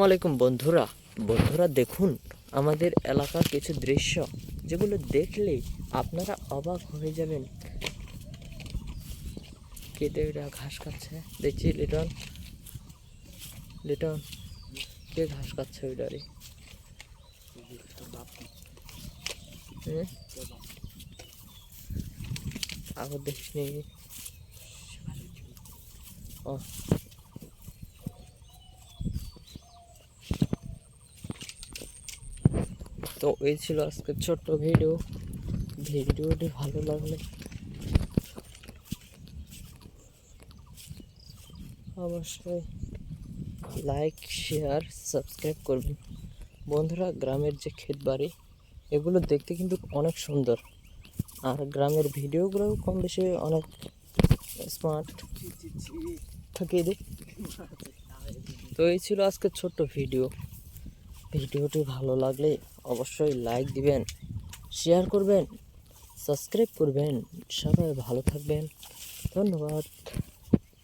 আলাইকুম বন্ধুরা। দেখুন আমাদের এলাকার কিছু দৃশ্য, যেগুলো দেখলে আপনারা অবাক হয়ে যাবেন। কেটে ঘাস খাচ্ছে, দেখছি লিটন লিটন কে ঘাস খাচ্ছে ওইটারে? আগর দেখিস নি? ও, তো এই ছিল আজকের ছোট্ট ভিডিওটি ভালো লাগলে অবশ্যই লাইক, শেয়ার, সাবস্ক্রাইব করবেন। বন্ধুরা, গ্রামের যে ক্ষেত বাড়ি, এগুলো দেখতে কিন্তু অনেক সুন্দর, আর গ্রামের ভিডিওগুলো কম বেশি অনেক স্মার্ট থাকে এদের। তো এই ছিল আজকের ছোট্ট ভিডিওটি ভালো লাগলে অবশ্যই লাইক দিবেন, শেয়ার করবেন, সাবস্ক্রাইব করবেন। সবাই ভালো থাকবেন, ধন্যবাদ।